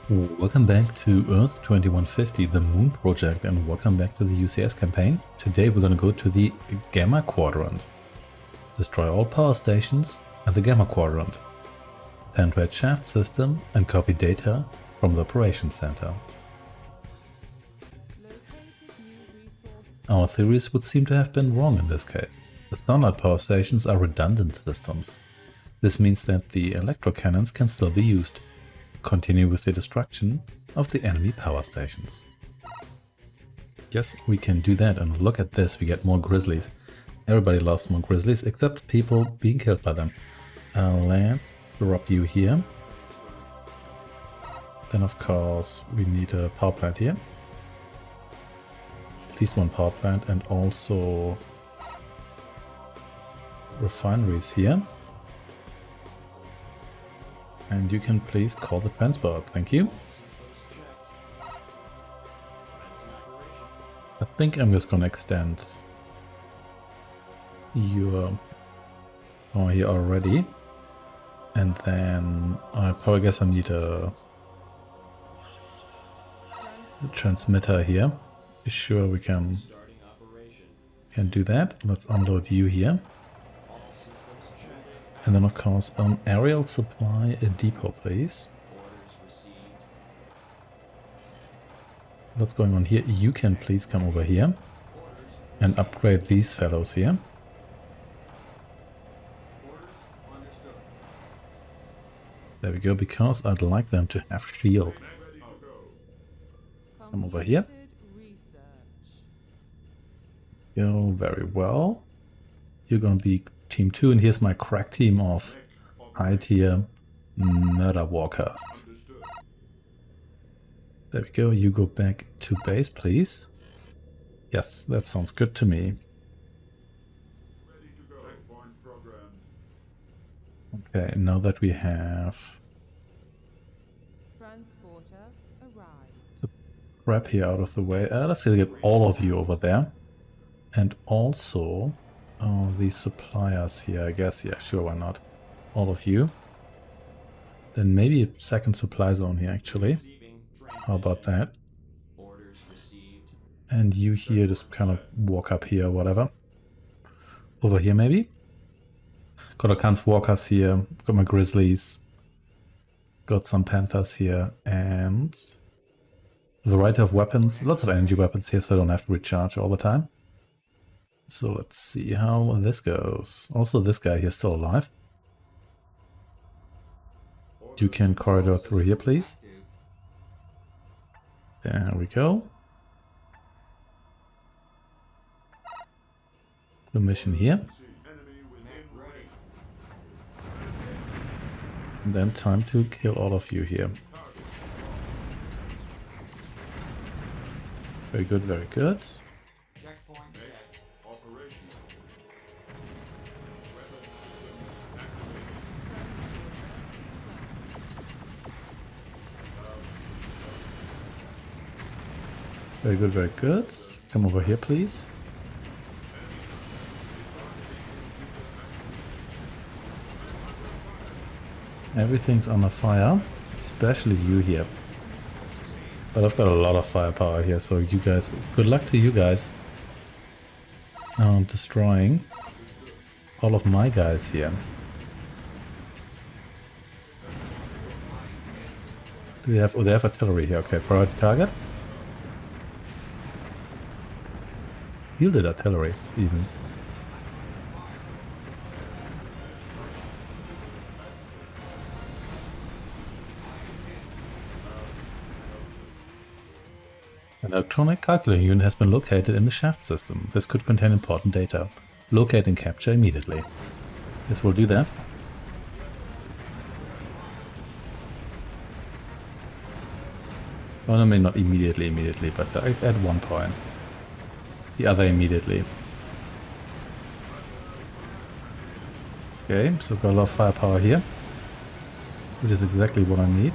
Welcome back to Earth 2150, the Moon Project, and welcome back to the UCS campaign. Today we're going to go to the Gamma-Quadrant. Destroy all power stations at the Gamma-Quadrant. Penetrate shaft system and copy data from the operations center. Our theories would seem to have been wrong in this case. The standard power stations are redundant systems. This means that the electro cannons can still be used. Continue with the destruction of the enemy power stations. Yes, we can do that, and look at this, we get more grizzlies. Everybody loves more grizzlies, except people being killed by them. Let's drop you here. Then of course we need a power plant here. At least one power plant, and also refineries here. And you can please call the transport, thank you. I think I'm just gonna extend your power here already. And then I probably guess I need a transmitter here. Sure, we can do that. Let's unload you here. And then of course aerial supply a depot, please. What's going on here? You can please come over here and upgrade these fellows here. There we go, because I'd like them to have shield. Come over here. Go very well. You're gonna be Team 2, and here's my crack team of high tier murder walkers. There we go, you go back to base, please. Yes, that sounds good to me. Okay, now that we have the crap here out of the way, let's see, get all of you over there. And also these suppliers here, I guess. Yeah, sure, why not? All of you. Then maybe a second supply zone here, actually. How about that? And you here just kind of walk up here, whatever. Over here, maybe? Got a tons of walkers here. Got my grizzlies. Got some panthers here. And a variety of weapons. Lots of energy weapons here, so I don't have to recharge all the time. So let's see how this goes. Also, this guy here is still alive. You can corridor through here, please. There we go. The mission here. And then time to kill all of you here. Very good, very good. Very good, very good. Come over here, please. Everything's under fire, especially you here. But I've got a lot of firepower here, so you guys, good luck to you guys. Destroying all of my guys here. Do they have, oh, they have artillery here, okay, priority target. Fielded artillery, even. An electronic calculating unit has been located in the shaft system. This could contain important data. Locate and capture immediately. This will do that. Well, I mean, not immediately, but at one point. The other immediately. Okay, so got a lot of firepower here, which is exactly what I need.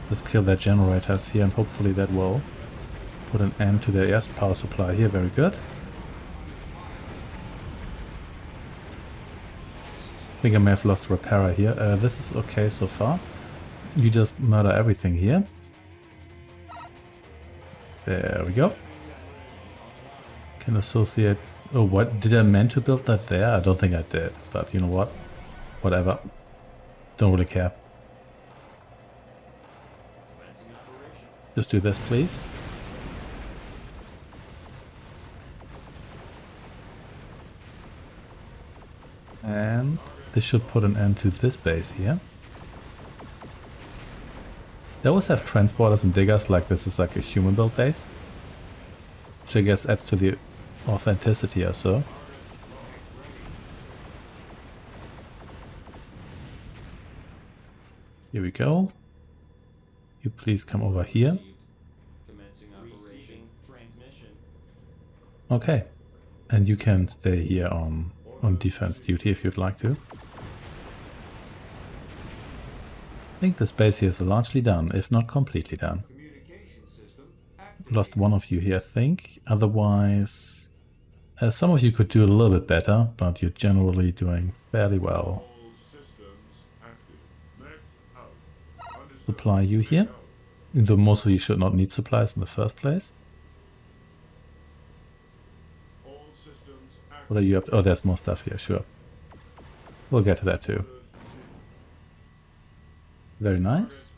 Let's kill their generators here, and hopefully that will put an end to their air power supply here. Very good. I think I may have lost repairer here. This is okay so far. You just murder everything here. There we go. Can associate... Oh, what? Did I meant to build that there? I don't think I did, but you know what? Whatever. Don't really care. Just do this, please. And this should put an end to this base here. They always have transporters and diggers like this is like a human built base. Which I guess adds to the authenticity or so. Here we go. You please come over here. Okay. And you can stay here on defense duty if you'd like to. I think this base here is largely done, if not completely done. Lost one of you here, I think. Otherwise, some of you could do a little bit better, but you're generally doing fairly well. Supply you here. Though most of you should not need supplies in the first place. What are you up to? Oh, there's more stuff here, sure. We'll get to that too. Very nice.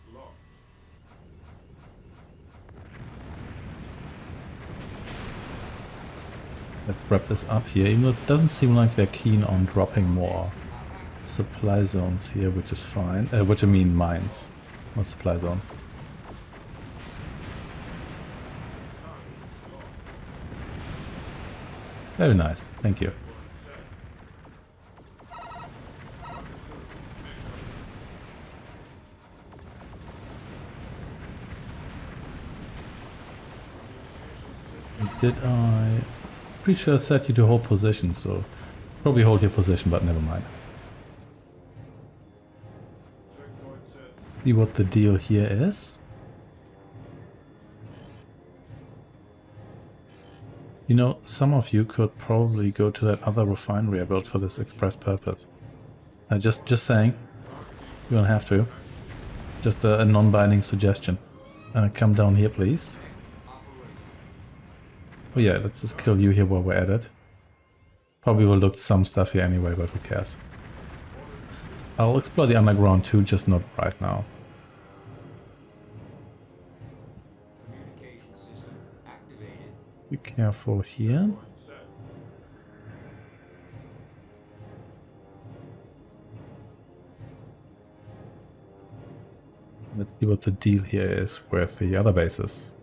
Let's wrap this up here, even though it doesn't seem like they're keen on dropping more supply zones here, which is fine. Which I mean mines, not supply zones. Very nice, thank you. Did I... Pretty sure I set you to hold position, so probably hold your position, but never mind. See what the deal here is. You know, some of you could probably go to that other refinery I built for this express purpose. Just saying. You don't have to. Just a non-binding suggestion. Come down here, please. Oh yeah, let's just kill you here while we're at it. Probably will look some stuff here anyway, but who cares. I'll explore the underground too, just not right now. Be careful here. Let's see what the deal here is with the other bases.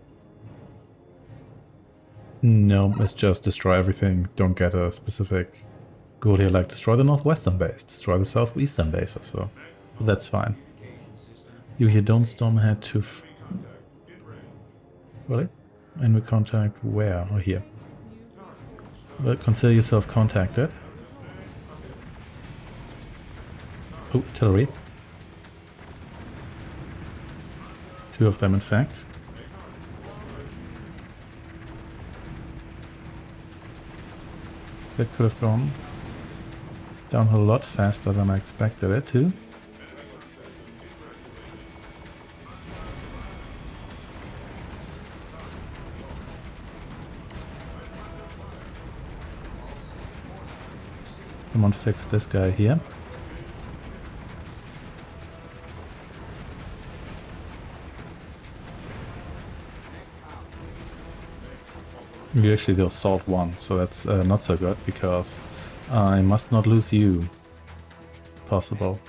No, it's just destroy everything, don't get a specific goal here, like destroy the northwestern base, destroy the southeastern bases, so that's fine. You here don't storm ahead to... Really? Enemy contact where? Or here? Well, consider yourself contacted. Oh, artillery. Two of them in fact. That could have gone down a lot faster than I expected it to. Come on, fix this guy here. We actually do assault 1, so that's not so good, because I must not lose you. Possible.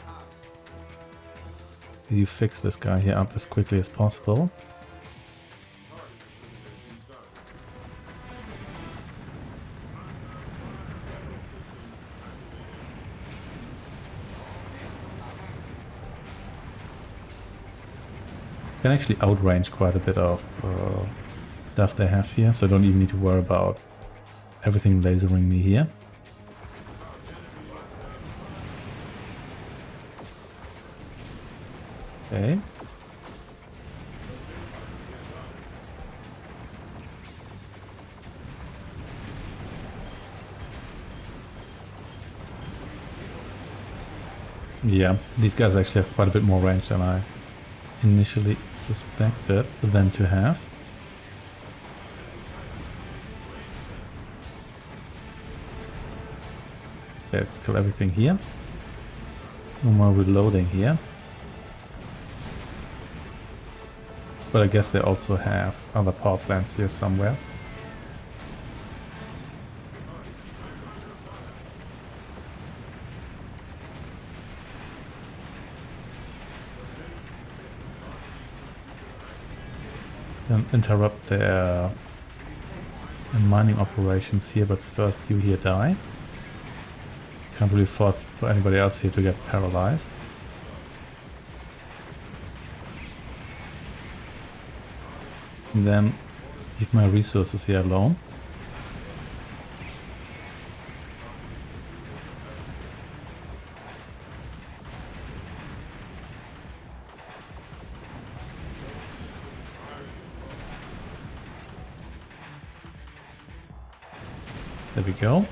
You fix this guy here up as quickly as possible. Can actually outrange quite a bit of stuff they have here, so I don't even need to worry about everything lasering me here. Okay. Yeah, these guys actually have quite a bit more range than I initially suspected them to have. Okay, let's kill everything here. No more reloading here. But I guess they also have other power plants here somewhere. And interrupt their mining operations here, but first you here die. Can't really afford for anybody else here to get paralyzed. And then leave my resources here alone. There we go.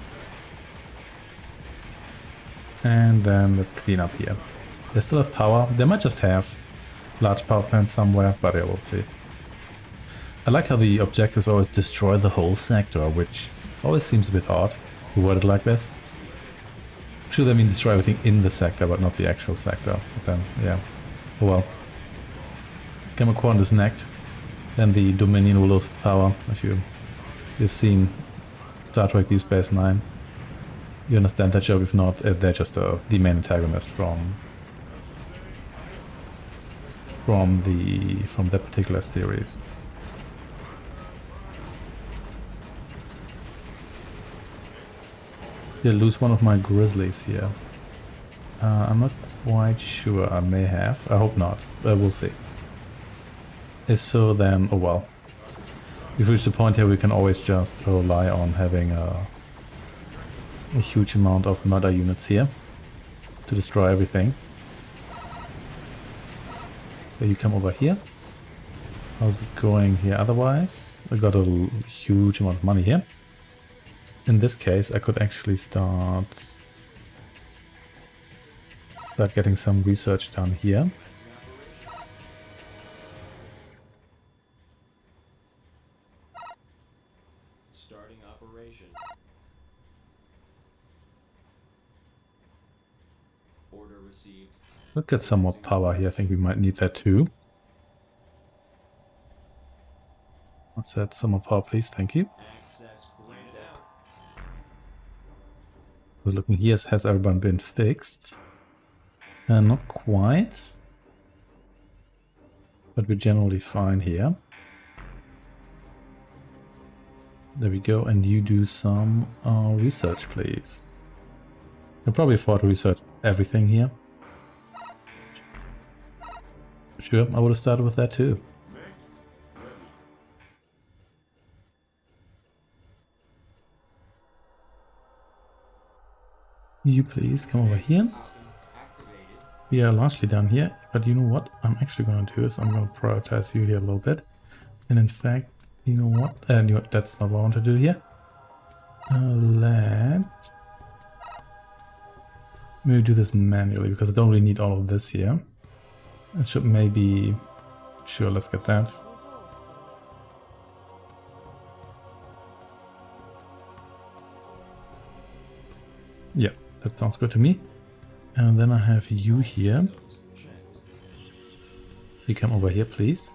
And then let's clean up here. They still have power. They might just have large power plants somewhere, but yeah, we'll see. I like how the objectives always destroy the whole sector, which always seems a bit odd to word it like this. Should I mean destroy everything in the sector, but not the actual sector. But then, yeah. Oh well. GAMMA-Quadrant is necked. Then the Dominion will lose its power. If you've seen Star Trek Deep Space Nine, you understand that joke. If not, they're just the main antagonist from that particular series. Did I lose one of my grizzlies here? I'm not quite sure. I may have. I hope not. We'll see. If so, then oh well. We've reached the point here we can always just rely on having a huge amount of murder units here to destroy everything. So you come over here. How's it going here otherwise? I got a huge amount of money here. In this case, I could actually start getting some research done here. Starting operation. Order received. Let's get some more power here. I think we might need that too. Let's add some more power, please. Thank you. Looking here, has everyone been fixed? Not quite. But we're generally fine here. There we go, and you do some research, please. You can probably afford to research everything here. Sure, I would have started with that too. You please come over here. We are largely done here, but you know what I'm actually going to do is I'm going to prioritize you here a little bit. And in fact, you know what? That's not what I want to do here. Let's maybe do this manually because I don't really need all of this here. I should maybe... Sure, let's get that. Yeah, that sounds good to me. And then I have you here. You come over here, please.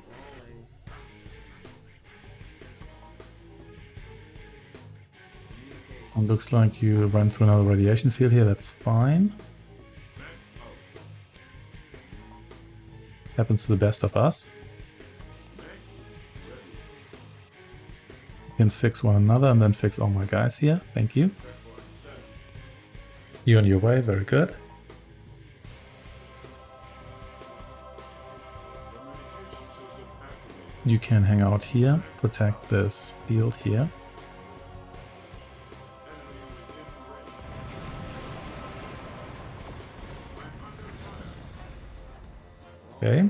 And looks like you ran through another radiation field here, that's fine. Happens to the best of us. You can fix one another and then fix all my guys here, thank you. You're on your way, very good. You can hang out here, protect this field here. Okay.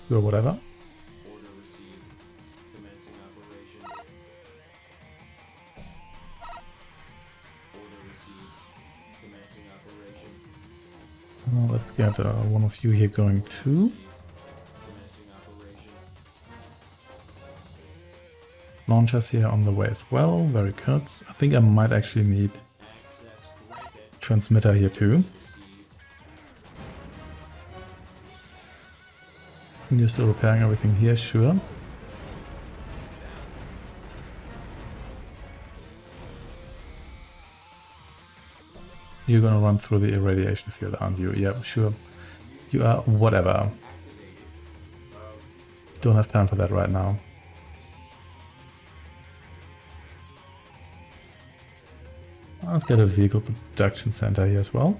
Or whatever. Order received. Commencing operation. Order received. Let's get one of you here going too. Commencing operation. Launchers here on the way as well. Very good. I think I might actually need Access granted. transmitter here too. Received. You're still repairing everything here, sure. You're gonna run through the irradiation field, aren't you? Yeah, sure. You are whatever. Don't have time for that right now. Let's get a vehicle production center here as well.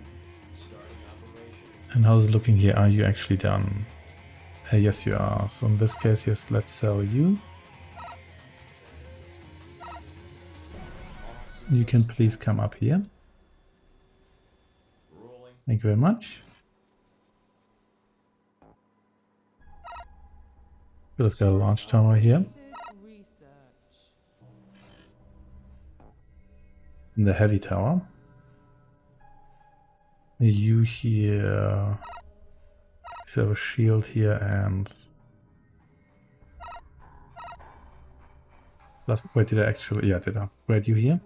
Starting operation. And how's it looking here? Are you actually done? Yes, you are. So in this case, yes, let's sell you. You can please come up here. Rolling. Thank you very much. Let's get a launch tower here. And the heavy tower. You here. You have a shield here and. Wait, did I actually? Yeah, did I upgrade you here?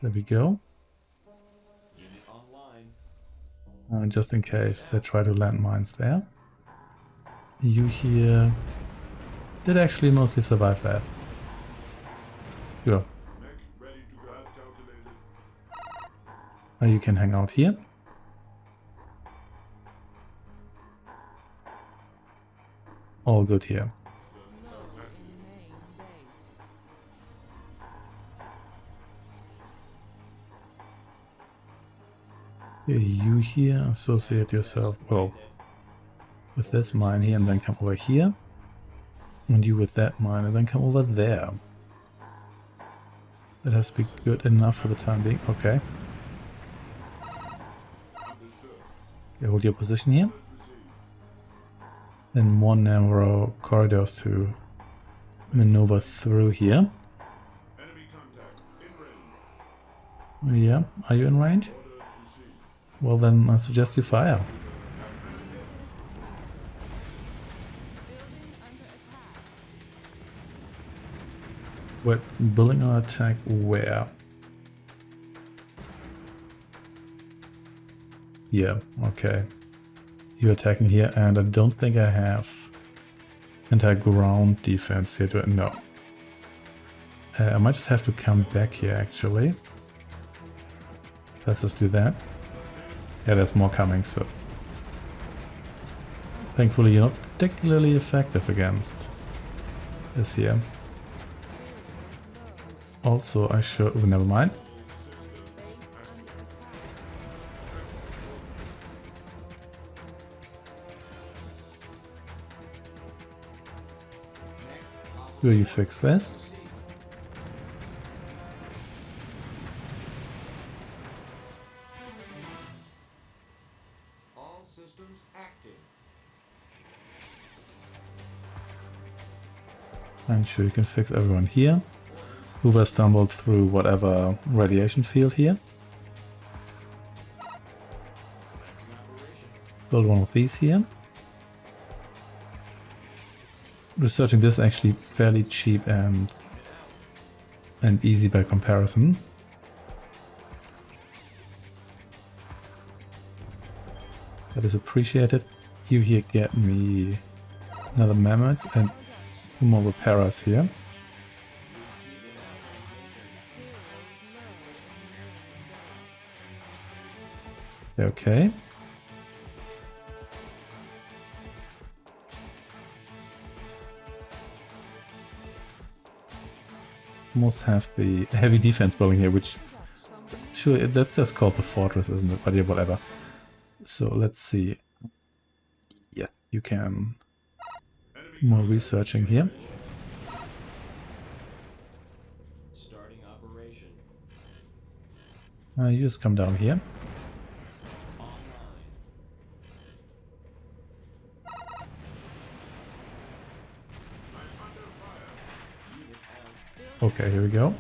There we go. Unit online. Just in case they try to land mines there. You here did actually mostly survive that. Sure. You can hang out here. All good here. You here associate yourself, well, with this mine here and then come over here. And you with that mine and then come over there. That has to be good enough for the time being. Okay. Okay, hold your position here. Then one narrow corridors to maneuver through here. Yeah, are you in range? Well then, I suggest you fire. What, building an attack where? Yeah, okay. You're attacking here, and I don't think I have anti-ground defense here to... No. I might just have to come back here, actually. Let's just do that. Yeah, there's more coming, so... Thankfully, you're not particularly effective against this here. Also, I should... Oh, never mind. Will you fix this? All systems active. And sure, you can fix everyone here. Hoover stumbled through whatever radiation field here. Build one of these here. Researching this is actually fairly cheap and easy by comparison. That is appreciated. You here get me another mammoth and two more repairers here. Okay. Almost have the heavy defense building here, which sure that's just called the fortress, isn't it? But yeah, whatever. So let's see. Yeah, you can more researching here. Starting operation. You just come down here. Online. Unit out. Okay, here we go.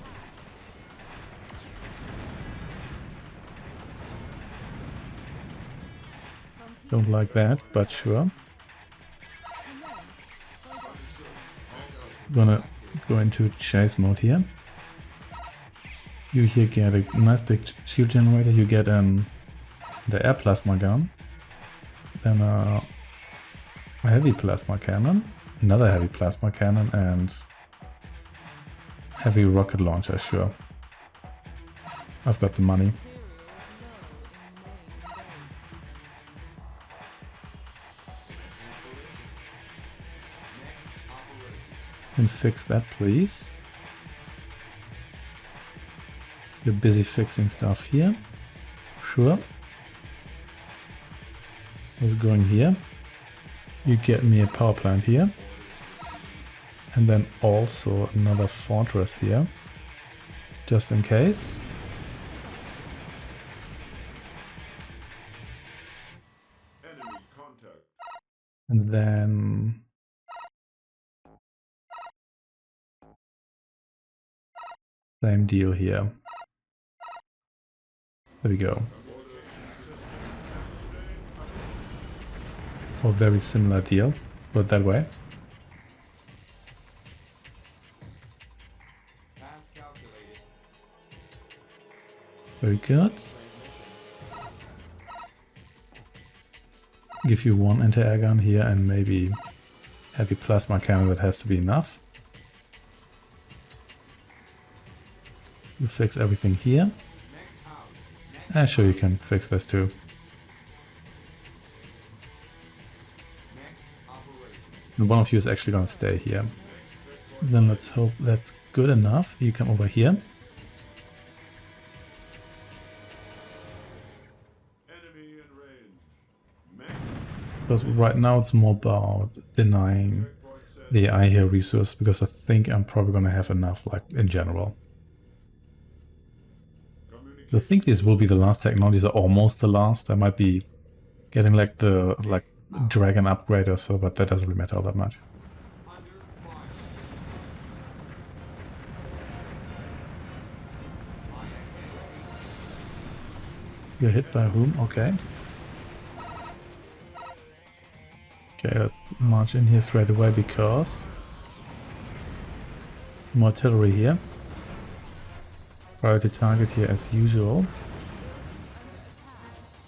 Don't like that, but sure. Gonna go into chase mode here. You here get a nice big shield generator. You get the air plasma gun, then a heavy plasma cannon, another heavy plasma cannon, and heavy rocket launcher. Sure, I've got the money. Can fix that, please. You're busy fixing stuff here. Sure. What's going here? You get me a power plant here. And then also another fortress here. Just in case. Enemy contact. And then... same deal here. There we go. Or very similar deal, put it that way. Path calculated. Very good. Give you one anti-air gun here and maybe heavy plasma cannon, that has to be enough. You fix everything here. Ah, sure, you can fix this too. And one of you is actually gonna stay here. Then let's hope that's good enough. You come over here. Enemy in range. Because right now it's more about denying the AI here resource, because I think I'm probably gonna have enough, like, in general. I think these will be the last technologies, are almost the last. I might be getting like the dragon upgrade or so, but that doesn't really matter all that much. You're hit by whom? Okay. Okay, let's march in here straight away because more artillery here. Priority target here as usual.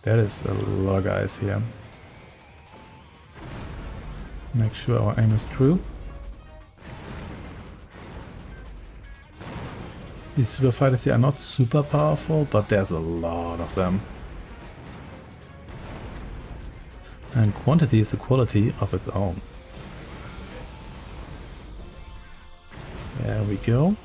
That is a lot of guys here. Make sure our aim is true. These super fighters here are not super powerful, but there's a lot of them. And quantity is a quality of its own. There we go.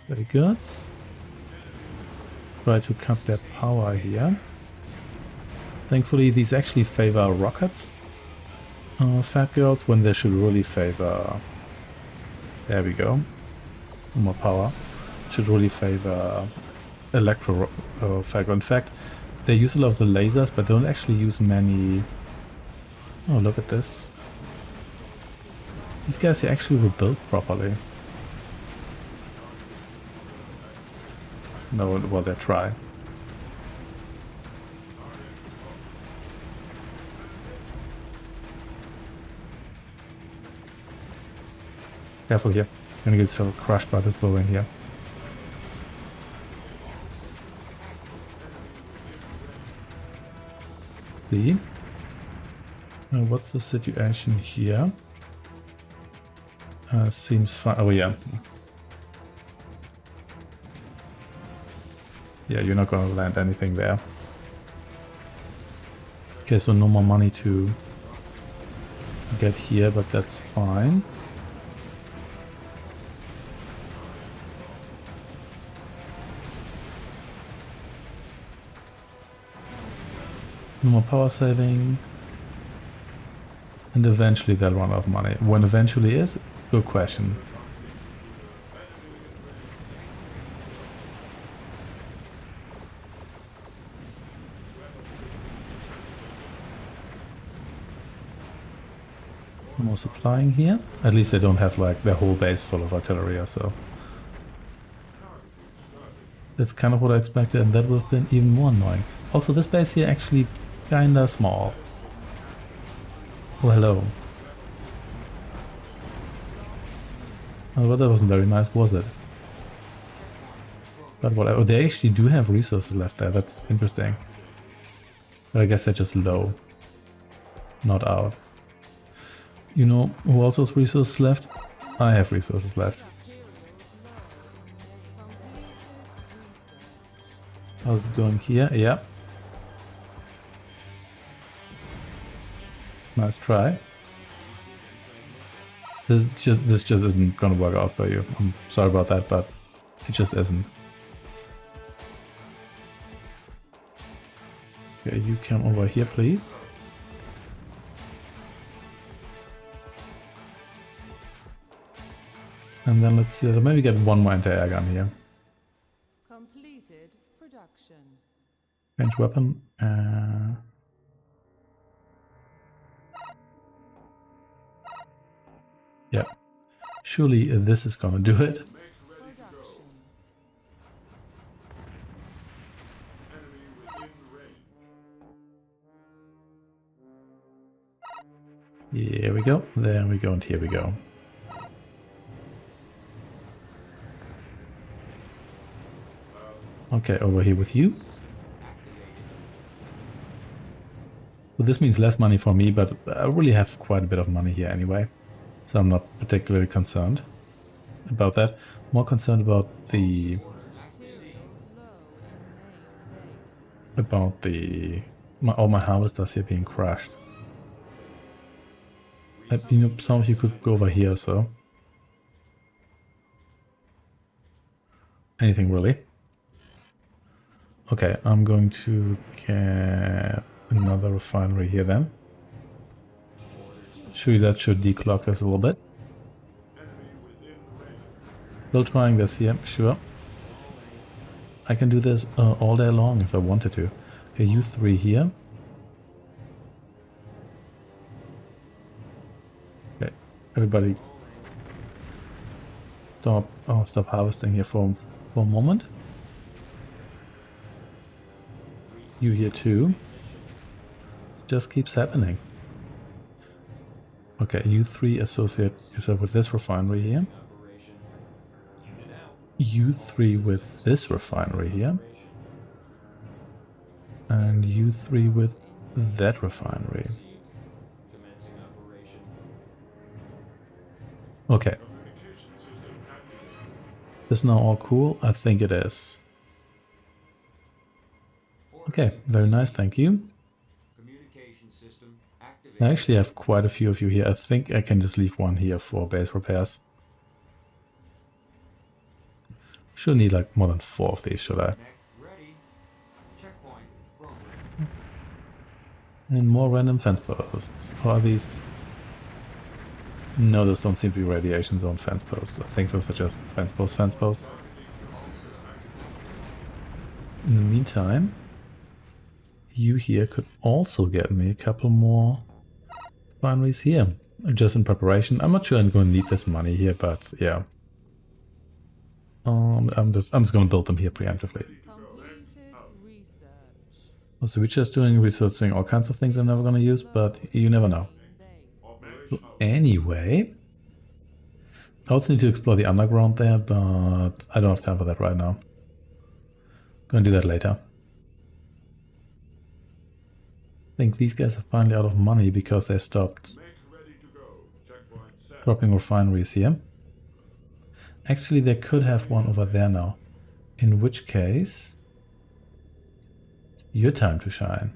Very good. Try to cut their power here. Thankfully these actually favor rocket fat girls when they should really favor... There we go. More power. Should really favor electro fat girl. In fact, they use a lot of the lasers, but don't actually use many... Oh, look at this. These guys here actually were built properly. No, well, they try. Careful here. You're gonna get so crushed by this building here. See? What's the situation here? Seems fine. Oh yeah. Yeah, you're not gonna land anything there. Okay, so no more money to get here, but that's fine. No more power saving. And eventually they'll run out of money. When eventually is? Good question. More supplying here. At least they don't have like their whole base full of artillery or so. That's kind of what I expected, and that would have been even more annoying. Also, this base here actually kinda small. Oh, hello. Oh, well, that wasn't very nice, was it? But whatever. They actually do have resources left there. That's interesting. But I guess they're just low. Not out. You know who also has resources left? I have resources left. How's it going here? Yeah. Nice try. This just isn't gonna work out for you. I'm sorry about that, but it just isn't. Okay, you come over here, please. And then let's see, maybe get one more anti-air gun here. Completed production. Range weapon. Yeah. Surely this is gonna do it. Production. Enemy within range. Here we go. There we go, and here we go. Okay, over here with you. So this means less money for me, but I really have quite a bit of money here anyway. So I'm not particularly concerned about that. More concerned about the... all my harvesters here being crashed. You know, some of you could go over here or so. Anything really. Okay, I'm going to get another refinery here then. Surely that should declock this a little bit. Still trying this here, sure. I can do this all day long if I wanted to. Okay, you three here. Okay, everybody stop harvesting here for a moment. You here too. It just keeps happening. Okay, you three associate yourself with this refinery here. You three with this refinery here. And you three with that refinery. Okay. Is now all cool? I think it is. Okay, very nice, thank you. I actually have quite a few of you here. I think I can just leave one here for base repairs. Should need like more than 4 of these, should I? And more random fence posts. Or are these? No, those don't seem to be radiation zone fence posts. I think those are just fence posts. In the meantime, you here could also get me a couple more refineries here. Just in preparation. I'm not sure I'm going to need this money here, but yeah. I'm just gonna build them here preemptively. So we're just doing researching all kinds of things I'm never gonna use, but you never know. So anyway, I also need to explore the underground there, but I don't have time for that right now. Gonna do that later. I think these guys are finally out of money because they stopped dropping refineries here. Actually, they could have one over there now. In which case, it's your time to shine.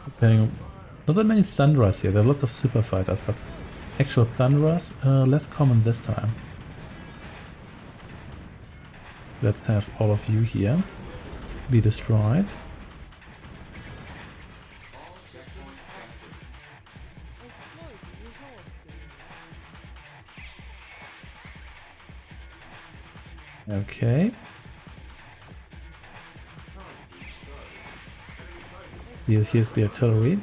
Depending on, not that many Thunderers here. There are lots of super fighters, but actual Thunderers less common this time. Let's have all of you here be destroyed. Okay. Here's the artillery.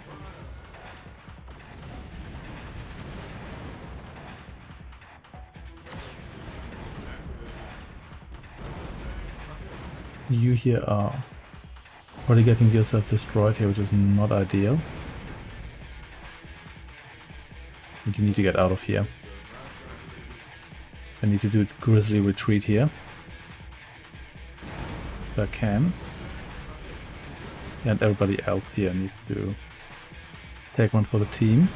You here are already getting yourself destroyed here, which is not ideal. You need to get out of here. I need to do a grizzly retreat here. If I can. And everybody else here needs to take one for the team.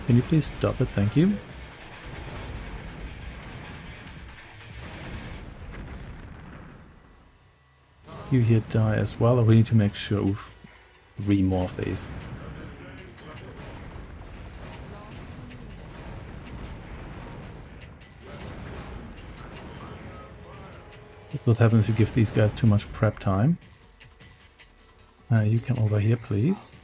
Can you please stop it? Thank you. You here die as well. We need to make sure. Oof, 3 more of these. What happens if you give these guys too much prep time? You come over here, please.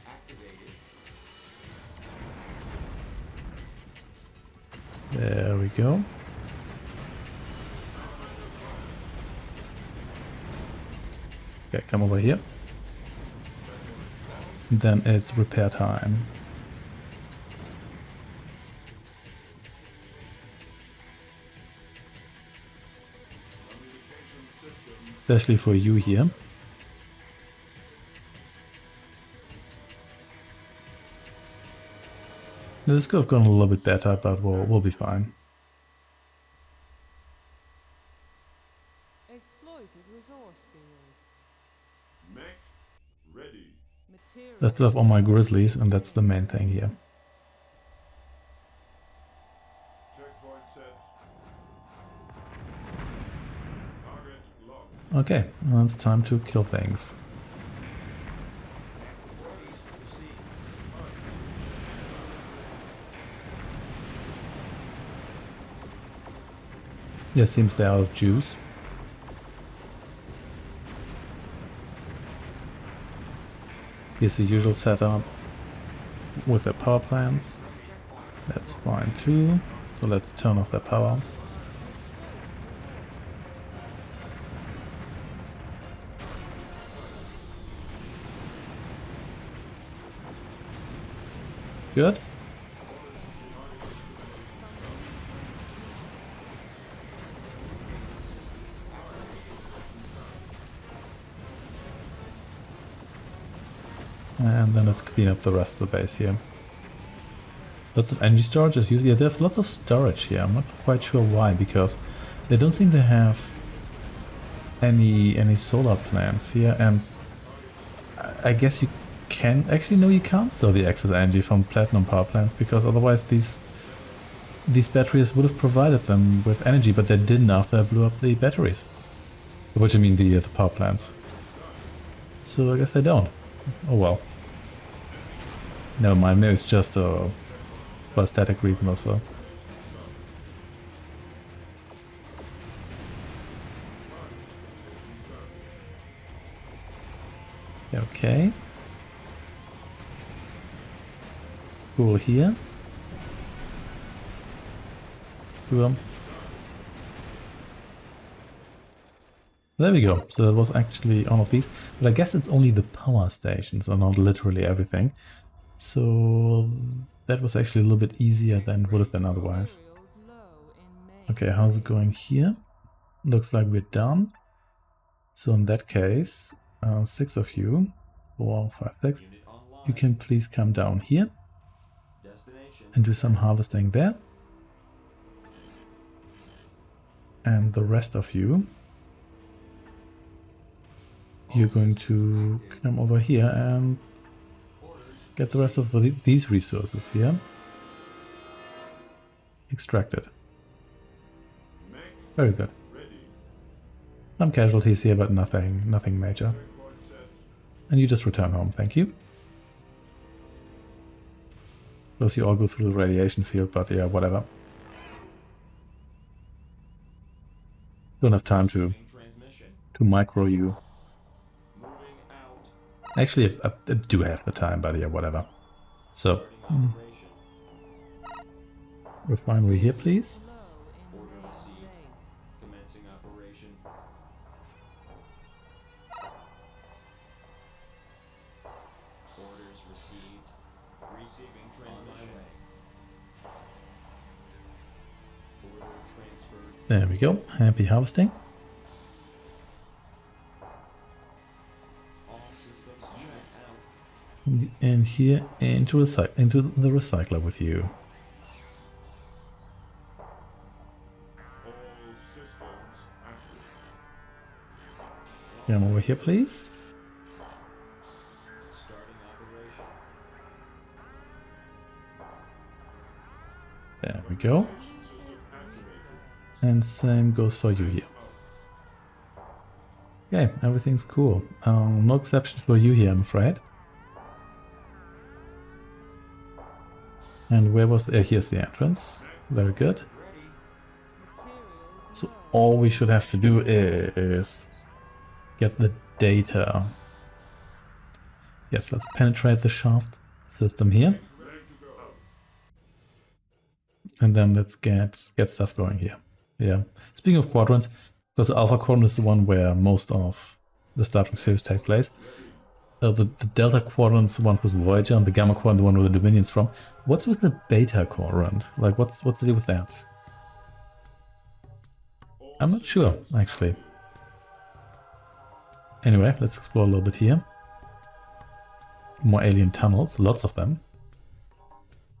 There we go. Okay, come over here. Then it's repair time. Especially for you here. This could have gone a little bit better, but we'll be fine. Exploited resource field. Mech ready. Material. Let's build all my grizzlies, and that's the main thing here. Checkpoint set. Target locked. Okay, well, it's time to kill things. Yeah, seems they're out of juice. Here's the usual setup with the power plants. That's fine too. So let's turn off their power. Good. And then let's clean up the rest of the base here. Lots of energy storage is used. Yeah, they have lots of storage here. I'm not quite sure why, because they don't seem to have any solar plants here. And I guess you can... Actually, no, you can't store the excess energy from platinum power plants, because otherwise these batteries would have provided them with energy, but they didn't after I blew up the batteries. Which I mean the power plants. So I guess they don't. Oh well. Never mind, maybe it's just for aesthetic reason or so. Okay. Cool here. Cool. There we go. So that was actually all of these. But I guess it's only the power stations and not literally everything. So that was actually a little bit easier than it would have been otherwise. Materials low in main. Okay, how's it going here? Looks like we're done. So in that case, 6 of you, 4, 5, 6, Unit online. you can please come down here Destination. and do some harvesting there. And the rest of you, you're going to come over here and get the rest of these resources here extracted. Mech Very good. ready. Some casualties here, but nothing major. Checkpoint set. And you just return home, thank you. Suppose you all go through the radiation field, but yeah, whatever. Don't have time to Transmission. micro you. Moving out. Actually, I do have the time, but yeah, whatever. So, Starting operation. refinery here, please. Low in Order main received. base. Commencing operation. Orders received. Receiving transmission. Order transferred. There we go. Happy harvesting. in here into the recycler with you. All systems active. Come over here, please. Starting operation. There we go. System activated. And same goes for you here. Okay, everything's cool. No exception for you here, I'm afraid. And where was the... here's the entrance. Very good. Ready. Materials So low. all we should have to do is get the data. Yes, let's penetrate the shaft system here. Ready to go. And then let's get stuff going here. Yeah. Speaking of quadrants, because the Alpha Quadrant is the one where most of the Star Trek series take place. The Delta Quadrant is the one with Voyager, and the Gamma Quadrant the one where the Dominion's from. What's with the Beta Quadrant? Like, what's the deal with that? I'm not sure, actually. Anyway, let's explore a little bit here. More alien tunnels, lots of them.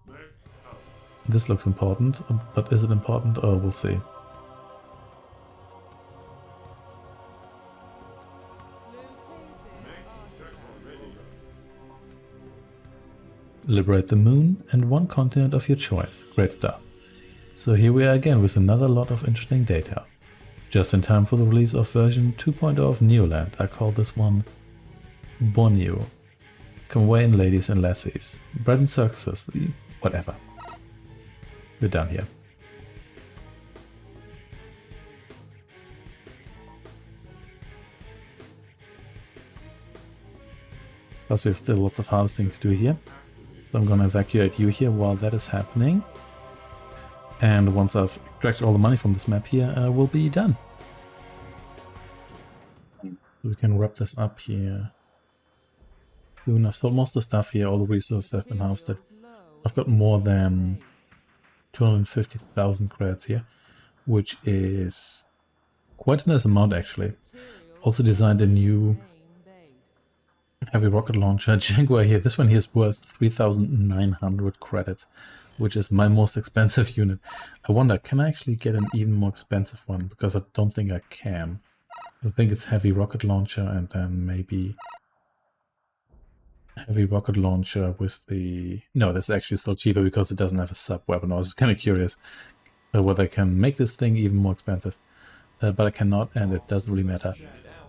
Mech out. This looks important, but is it important? Oh, we'll see. Liberate the moon and one continent of your choice. Great stuff. So here we are again with another lot of interesting data. Just in time for the release of version 2.0 of Neoland. I call this one Borneo. Come away in, ladies and lassies. Bread and circuses, whatever. We're done here. Plus we have still lots of harvesting to do here. So I'm gonna evacuate you here while that is happening. And once I've extracted all the money from this map here, we'll be done. We can wrap this up here. Soon. I've sold most of the stuff here, all the resources have been harvested. Materials low I've got more in than base. 250,000 credits here, which is quite a nice amount actually. Materials Also designed a new main base. heavy rocket launcher, Jaguar here. This one here is worth 3,900 credits, which is my most expensive unit. I wonder, can I actually get an even more expensive one? Because I don't think I can. I think it's heavy rocket launcher and then maybe heavy rocket launcher with the... No, that's actually still cheaper because it doesn't have a sub-weapon. I was kind of curious whether I can make this thing even more expensive. But I cannot, and it doesn't really matter.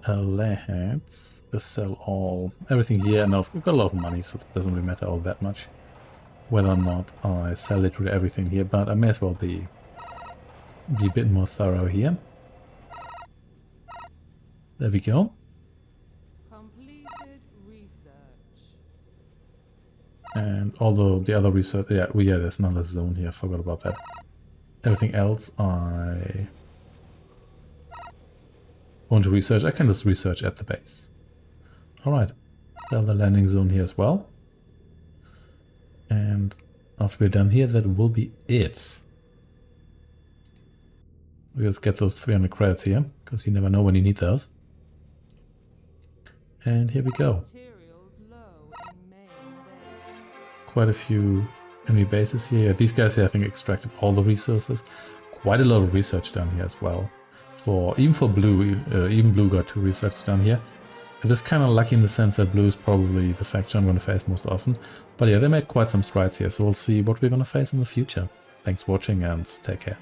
Let's just sell everything here. No, we've got a lot of money, so it doesn't really matter all that much whether or not I sell literally everything here, but I may as well be a bit more thorough here. There we go. Completed research. And although the other research, yeah, there's another zone here, I forgot about that. Everything else I want to research, I can just research at the base. Alright, the landing zone here as well. And after we're done here, that will be it. We just get those 300 credits here, because you never know when you need those. And here we go. Materials low in main base. Quite a few enemy bases here. These guys here, I think, extracted all the resources. Quite a lot of research done here as well. Even for Blue, even Blue got 2 research done here. It is kind of lucky in the sense that Blue is probably the faction I'm going to face most often. But yeah, they made quite some strides here, so we'll see what we're going to face in the future. Thanks for watching and take care.